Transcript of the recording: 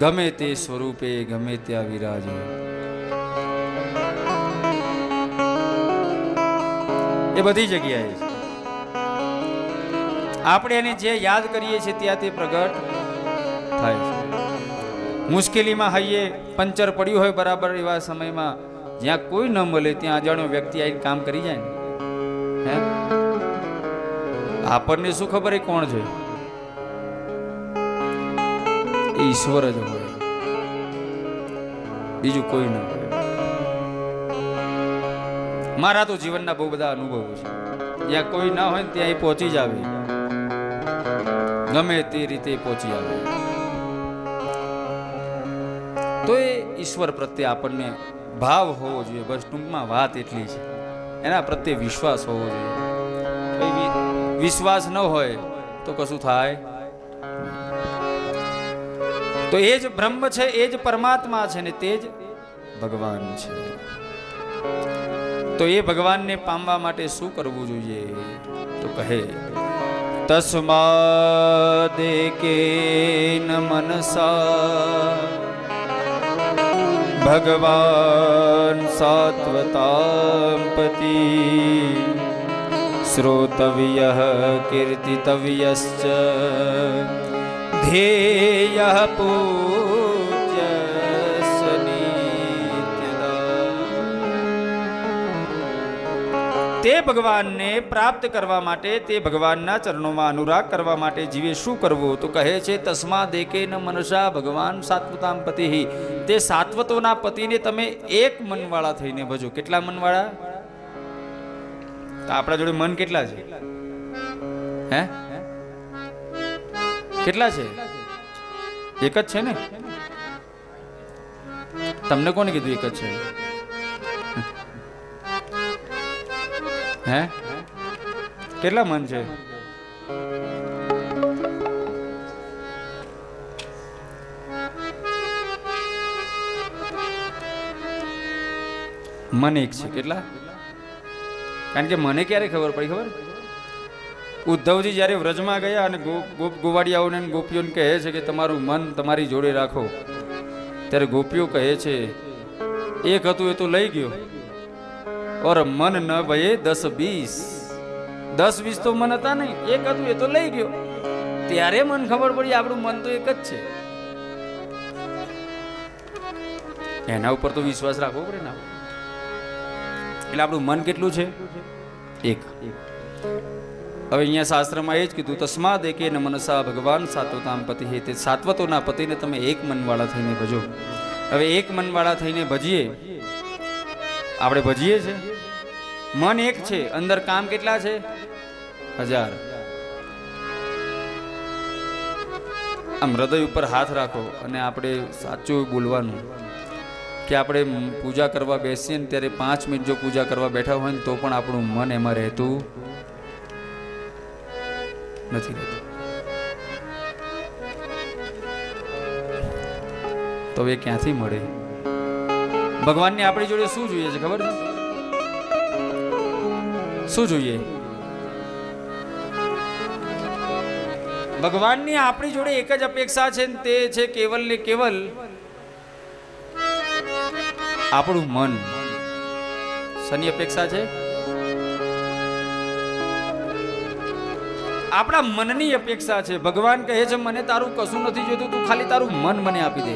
ગમે તે સ્વરૂપે ગમે ત્યાં વિરાજે. એ બધી જગ્યાએ છે. આપણે એને જે યાદ કરીએ છીએ ત્યાં તે પ્રગટ થાય છે. મુશ્કેલીમાં હૈયે પંચર પડ્યું હોય બરાબર એવા સમયમાં જ્યાં કોઈ ન મળે ત્યાં અજાણ્યો વ્યક્તિ આવીને કામ કરી જાય ને, હે, આપણને શું ખબર એ કોણ છે? એ ઈશ્વર જ હોય, બીજું કોઈ ન હોય. મારા તો જીવનના બહુ બધા અનુભવો છે. જ્યાં કોઈ ના હોય ત્યાં એ પહોંચી જ આવે, ગમે તે રીતે પહોંચી આવે. તો એ ઈશ્વર પ્રત્યે આપણને ભાવ હોવો જોઈએ. બસ ટૂંકમાં વાત એટલી છે, એના પ્રત્યે વિશ્વાસ હોવો જોઈએ. વિશ્વાસ ન હોય તો કશું થાય. તો એ જ બ્રહ્મ છે, એ જ પરમાત્મા છે ને તે જ ભગવાન છે. તો એ ભગવાનને પામવા માટે શું કરવું જોઈએ? તો કહે તસ્માદેકેન મનસા ભગવાન સાત્વતાંપતિ શ્રોતવ્યઃ કીર્તિતવ્યશ્ચ ધ્યેયઃ પૂજ્યસ્ય નિત્યદા. તે ભગવાનને પ્રાપ્ત કરવા માટે, તે ભગવાનના ચરણોમાં અનુરાગ કરવા માટે જીવે શું કરવું? તો કહે છે તસ્માદેકેન મનસા ભગવાન સાત્વતાંપતિ. તે સાત્વતોના પતિને તમે એક મનવાળા થઈને ભજો. કેટલા મનવાળા? આપણા જોડે મન કેટલા છે? હે, કેટલા છે? એક જ છે ને? તમને કોને કીધું એક જ છે? હે, કેટલા મન છે? મન એક છે. કેટલા? કારણ કે મને ક્યારે ખબર પડી? ખબર, ઉદ્ધવજી જ્યારે વ્રજમાં ગયા અને ગોવાડિયાઓને ગોપીઓને કહે છે કે તમારું મન તમારી જોડે રાખો, ત્યારે ગોપીઓ કહે છે એક હતું એ તો લઈ ગયો, ઓર મન ન ભયે 10-20. 10-20 તો મન હતા નહીં, એક હતું એ તો લઈ ગયો. ત્યારે મન ખબર પડી આપણું મન તો એક જ છે. એના ઉપર તો વિશ્વાસ રાખવો પડે ને. એટલે આપણું મન કેટલું છે? એક. હવે અહીંયા શાસ્ત્રમાં એ જ કીધું તસ્માદેકેન મનસા ભગવાન સાત્વતાંપતિ. તે સાત્વતોના પતિને તમે એક મનવાળા થઈને ભજો. હવે એક મનવાળા થઈને ભજીએ, આપણે ભજીએ છે. મન એક છે, અંદર કામ કેટલા છે? 1000. આમ હૃદય ઉપર હાથ રાખો અને આપણે સાચું બોલવાનું કે આપણે પૂજા કરવા બેસીએ ને ત્યારે 5 મિનિટ જો પૂજા કરવા બેઠા હોય ને તો પણ આપણું મન એમાં રહેતું નથી રહેતું. તો એ ક્યાંથી મળે? ભગવાનને આપણી જોડે શું જોઈએ છે ખબર છે? શું જોઈએ? ભગવાનની આપણી જોડે એક જ અપેક્ષા છે, તે છે કેવલ ને કેવલ આપણું મન. શની અપેક્ષા છે? આપણા મનની અપેક્ષા છે. ભગવાન કહે છે મને તારું કશું નથી જોતું, તું ખાલી તારું મન મને આપી દે.